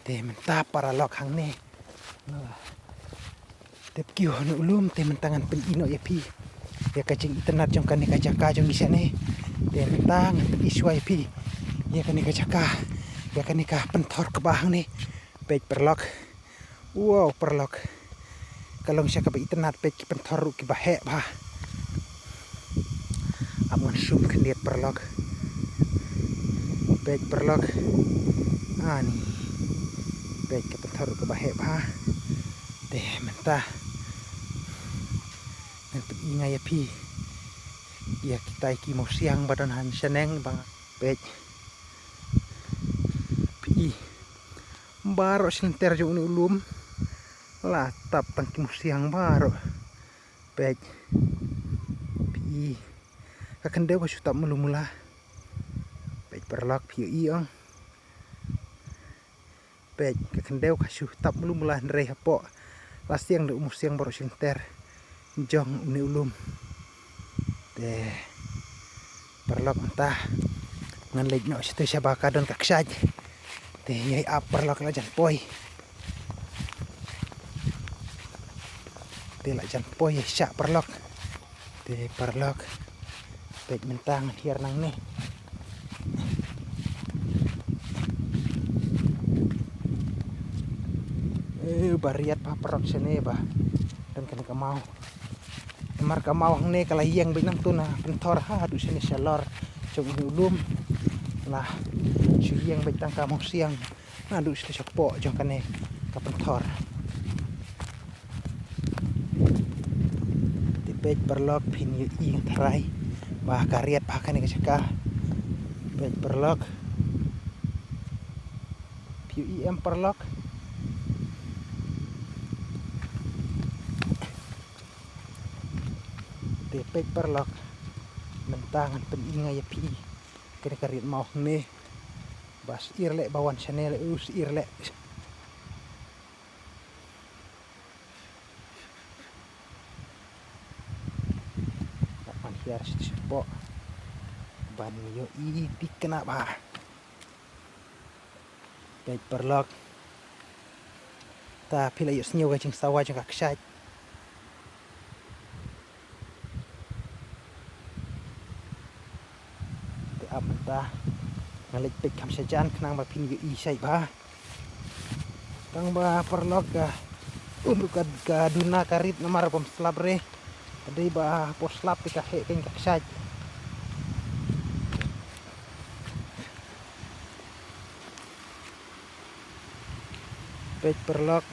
te mentah para lok hang ne tep kiu nu ulum te mentangan pen ino ya pi ya kacing internet jong kan kacaka jong di sana te mentang pen iswai pi ya kan kacaka ya kan pentor ke bahang ne pej perlok wow perlok kalau siya ka ba internet pej pentor ki bahe bah amun sum kendiat perlok pej perlok ani pej ke pentor ke bahe bah teh mentah nanti inga ya pi ya kita iki mau siang badan han seneng bang pej pi baro senter jo ulum latap tangki mau siang baro pej pi kakendeu ka suta mula pej perlak pi iong pej kakendeu ka suta mula ndrei hapo lasiang de musiang baro senter jong uni ulum te perlok entah ngan lej no situ sabaka don kaksaj te yai ap perlok la jan poi te la jan poi sya perlok te perlok pej mentang hiar nang ne bariat pa perlok sene ba dan kan kamau mar kamau hang ne kala hiang binang tuna pentor ha du sene salor jong ulum lah siang betang kamau siang adu sepo jong kane ka pentor pej perlok pin yu i tharai bah kariat bah kane kacaka pej perlok piu i em perlok te pej perlok mentangan pen inga ya pi kene kariat mau ne bas irle bawan channel us irle hiar sepo ban yo i dikena bah pej perlok ta pila yo snyo ga jing sawa jang kaksaj te amta ngalek pej kam sajan kenang ba pin yo i sai bah tang ba perlok ga ka duna karit namar pom slabre adai ba poslap ka he ken kaksaj pej perlok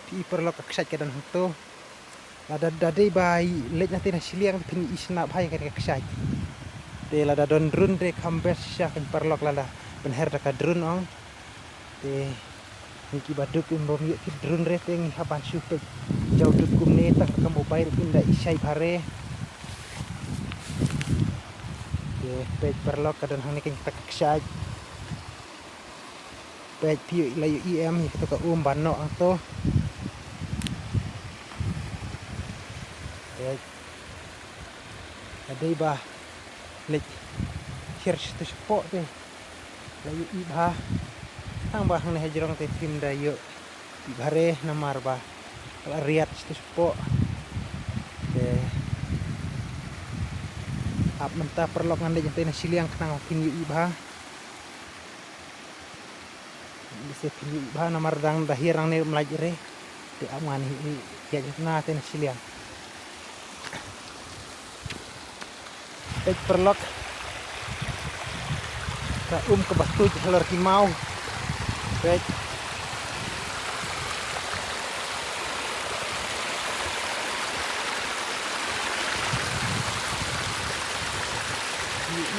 pi perlok kaksaj kadan hoto lada dadai bai lej nanti na siliang pin isna bhai kan kaksaj te lada don drun de kambes sya kan perlok lada penher da ka drun ong te niki baduk bom yuk ki drun re teng haban supek jauh duk kumne tang ka mobile pinda isai bare te pej perlok kadan hang ken kaksaj pej piu layu im kita ka banno ang to pej adai ba lek hier situ sepo te layu i ba tang ba hang ne hajrong te tim da yo i bare namar ba riat situ sepo te ap menta perlok ngande jente na siliang kenang pin yu i ba se pin yu i ba namar dang dahir ang ne melajare te amani ya jena te na siliang pej perlok ka ke batu jalur kimau pej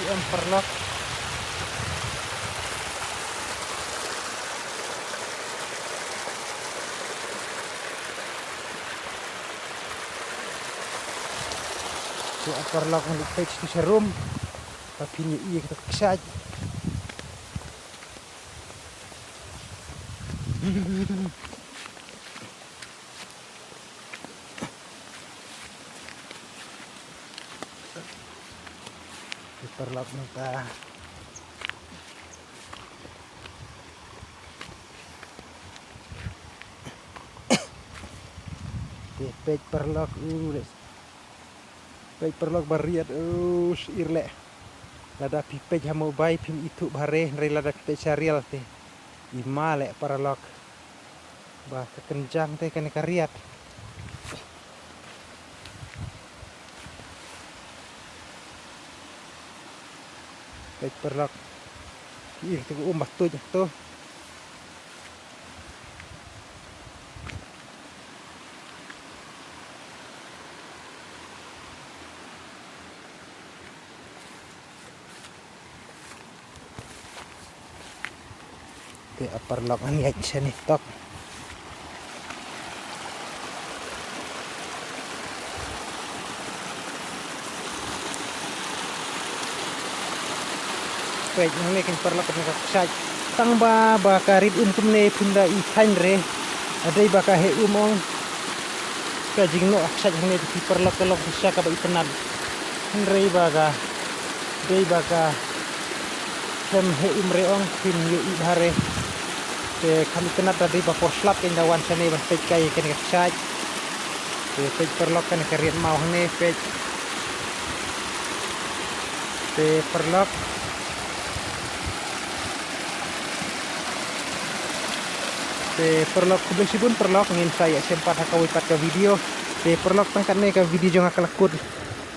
IM perlok so perlok ng page to sa room papini iya kita kesaj perlok nita pej perlok pej perlok bariat irle lada pi pej hamo bai pim itu bare nre lada pej syarial te imale perlok bah kekenjang te kene kariat pej perlok tu umbah tu tuh perlok ani aja nih tok pej ini kan perlok kan kaksak tang ba karit kumne punda ikan re ada baka he umong kajing no aksak hne di perlok bisa ka ba itenan re baga dei baga kem he umre ong pin yu ibare te kami kenat tadi bako slap yang dawan sini bah pej kai kan kaksak te pej perlok kan karian mau hne pej te perlok perlok kubesibun perlok ngin saya sempat hakawipat ke video perlok tangkat ne ke video jonga kalakut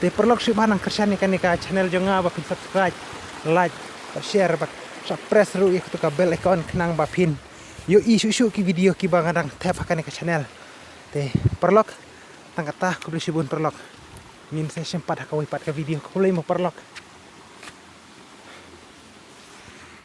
perlok subhanang kersan kan ka channel jonga ba pin subscribe like share ba press ru ikut ka bell icon kenang ba pin yo isu ki video ki bangadang tap kan ka channel perlok tangkat ta kubesibun perlok ngin saya sempat hakawipat ke video kulai mo perlok